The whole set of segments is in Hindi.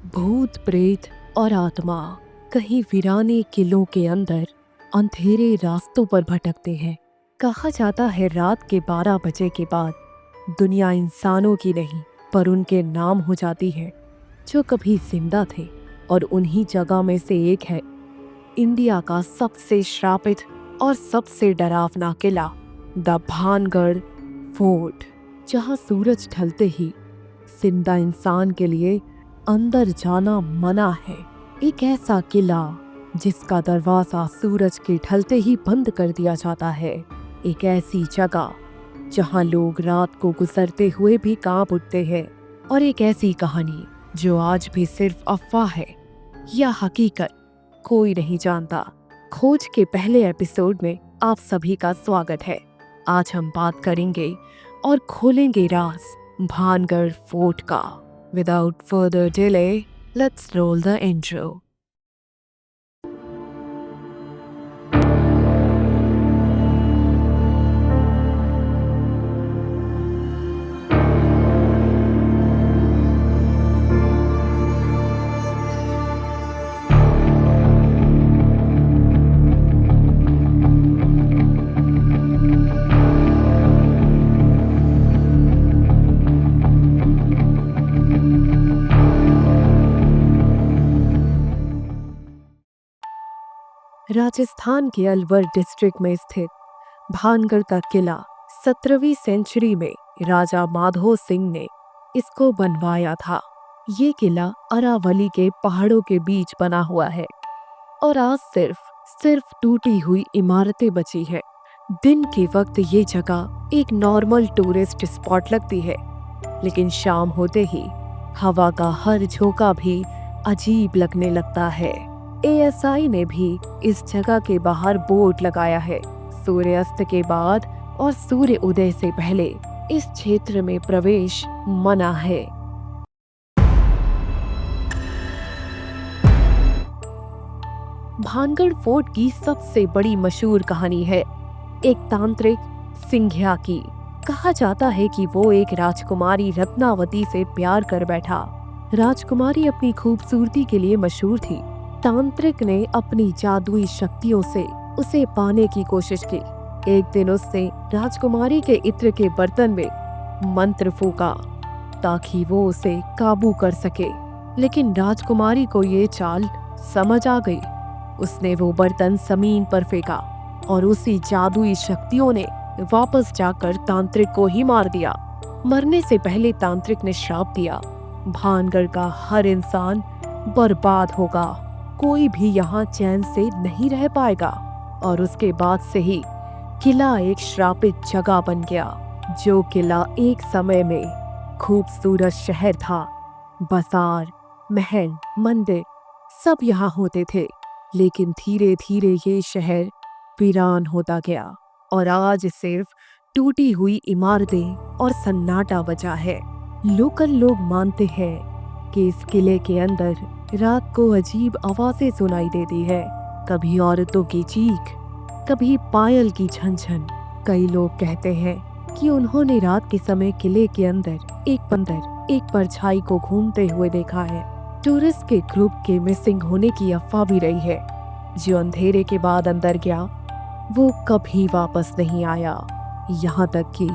भूत प्रेत और आत्मा कहीं वीराने किलों के अंदर अंधेरे रास्तों पर भटकते हैं। कहा जाता है रात के 12 बजे के बाद दुनिया इंसानों की नहीं पर उनके नाम हो जाती है जो कभी जिंदा थे। और उन्हीं जगह में से एक है इंडिया का सबसे श्रापित और सबसे डरावना किला, द भानगढ़ फोर्ट, जहां सूरज ढलते ही जिंदा इंसान के लिए अंदर जाना मना है। एक ऐसा किला जिसका दरवाजा सूरज के ढलते ही बंद कर दिया जाता है। एक ऐसी जगह जहां लोग रात को गुजरते हुए भी कांप उठते हैं। और एक ऐसी कहानी जो आज भी सिर्फ अफवाह है या हकीकत, कोई नहीं जानता। खोज के पहले एपिसोड में आप सभी का स्वागत है। आज हम बात करेंगे और खोलेंगे राज भानगढ़ फोर्ट का। Without further delay, let's roll the intro. Rajasthan के अलवर डिस्ट्रिक्ट में स्थित भानगढ़ का किला 17वीं सेंचुरी में राजा माधो सिंह ने इसको बनवाया था। ये किला अरावली के पहाड़ों के बीच बना हुआ है और आज सिर्फ टूटी हुई इमारतें बची है। दिन के वक्त ये जगह एक नॉर्मल टूरिस्ट स्पॉट लगती है, लेकिन शाम होते ही हवा का हर झोंका भी अजीब लगने लगता है। ASI ने भी इस जगह के बाहर बोर्ड लगाया है, सूर्यास्त के बाद और सूर्य उदय से पहले इस क्षेत्र में प्रवेश मना है। भानगढ़ फोर्ट की सबसे बड़ी मशहूर कहानी है एक तांत्रिक सिंघिया की। कहा जाता है कि वो एक राजकुमारी रत्नावती से प्यार कर बैठा। राजकुमारी अपनी खूबसूरती के लिए मशहूर थी। तांत्रिक ने अपनी जादुई शक्तियों से उसे पाने की कोशिश की। एक दिन उसने राजकुमारी के इत्र के बर्तन में मंत्र फूका ताकि वो उसे काबू कर सके, लेकिन राजकुमारी को ये चाल समझ आ गई। उसने वो बर्तन जमीन पर फेंका और उसी जादुई शक्तियों ने वापस जाकर तांत्रिक को ही मार दिया। मरने से पहले तांत्रिक ने श्राप दिया, भानगढ़ का हर इंसान बर्बाद होगा, कोई भी यहाँ चैन से नहीं रह पाएगा। और उसके बाद से ही किला एक श्रापित जगह बन गया। जो किला एक समय में खूबसूरत शहर था, बाजार, महल, मंदिर सब यहाँ होते थे, लेकिन धीरे धीरे ये शहर वीरान होता गया और आज सिर्फ टूटी हुई इमारतें और सन्नाटा बचा है। लोकल लोग मानते हैं कि इस किले के अंदर रात को अजीब आवाजें सुनाई देती है, कभी औरतों की चीख, कभी पायल की झनझन। कई लोग कहते हैं कि उन्होंने रात के समय किले के अंदर एक परछाई को घूमते हुए देखा है। टूरिस्ट के ग्रुप के मिसिंग होने की अफवाह भी रही है। जो अंधेरे के बाद अंदर गया वो कभी वापस नहीं आया। यहाँ तक कि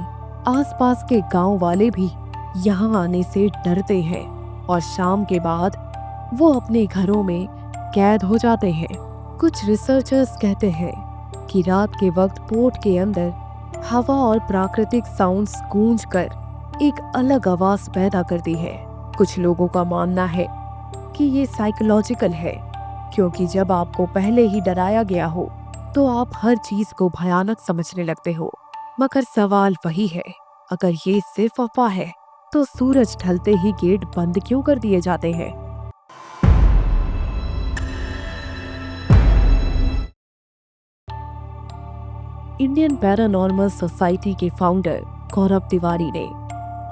आसपास के गांव वाले भी यहाँ आने से डरते हैं और शाम के बाद वो अपने घरों में कैद हो जाते हैं। कुछ रिसर्चर्स कहते हैं कि रात के वक्त पोर्ट के अंदर हवा और प्राकृतिक साउंड्स गूंज कर एक अलग आवाज पैदा करती है। कुछ लोगों का मानना है कि ये साइकोलॉजिकल है, क्योंकि जब आपको पहले ही डराया गया हो तो आप हर चीज को भयानक समझने लगते हो। मगर सवाल वही है, अगर ये सिर्फ अफवाह है तो सूरज ढलते ही गेट बंद क्यों कर दिए जाते हैं? इंडियन पैरानॉर्मल सोसाइटी के फाउंडर गौरव तिवारी ने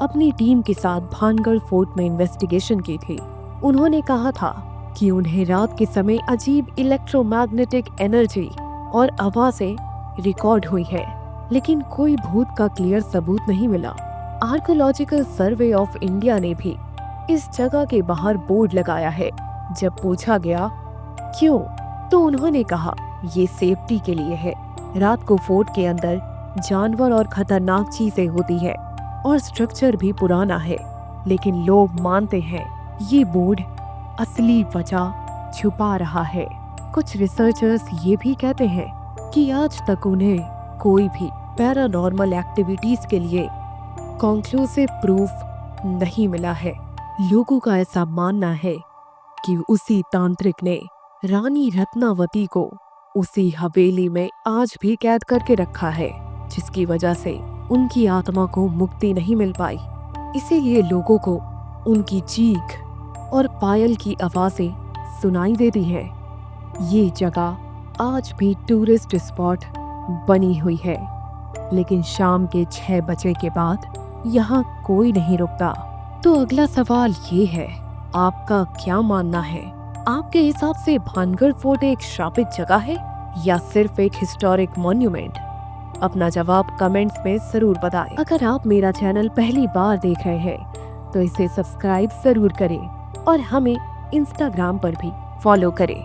अपनी टीम के साथ भानगढ़ फोर्ट में इन्वेस्टिगेशन की थी। उन्होंने कहा था कि उन्हें रात के समय अजीब इलेक्ट्रोमैग्नेटिक एनर्जी और आवाजें रिकॉर्ड हुई है, लेकिन कोई भूत का क्लियर सबूत नहीं मिला। आर्कियोलॉजिकल सर्वे ऑफ इंडिया ने भी इस जगह के बाहर बोर्ड लगाया है। जब पूछा गया क्यों, तो उन्होंने कहा ये सेफ्टी के लिए है। रात को फोर्ट के अंदर जानवर और खतरनाक चीजें होती है और स्ट्रक्चर भी पुराना है, लेकिन लोग मानते हैं ये बोर्ड असली वजह छुपा रहा है। कुछ रिसर्चर्स ये भी कहते हैं कि आज तक उन्हें कोई भी पैरानॉर्मल एक्टिविटीज के लिए कॉन्क्लूसिव प्रूफ नहीं मिला है। लोगों का ऐसा मानना है कि उसी तांत्रिक ने रानी रत्नावती को उसी हवेली में आज भी कैद करके रखा है, जिसकी वजह से उनकी आत्मा को मुक्ति नहीं मिल पाई। इसीलिए लोगों को उनकी चीख और पायल की आवाजें सुनाई देती हैं। ये जगह आज भी टूरिस्ट स्पॉट बनी हुई है, लेकिन शाम के 6 बजे के बाद यहाँ कोई नहीं रुकता। तो अगला सवाल ये है, आपका क्या मानना है? आपके हिसाब से भानगढ़ फोर्ट एक श्रापित जगह है या सिर्फ एक हिस्टोरिक मॉन्यूमेंट? अपना जवाब कमेंट्स में जरूर बताएं। अगर आप मेरा चैनल पहली बार देख रहे हैं तो इसे सब्सक्राइब जरूर करें और हमें इंस्टाग्राम पर भी फॉलो करें।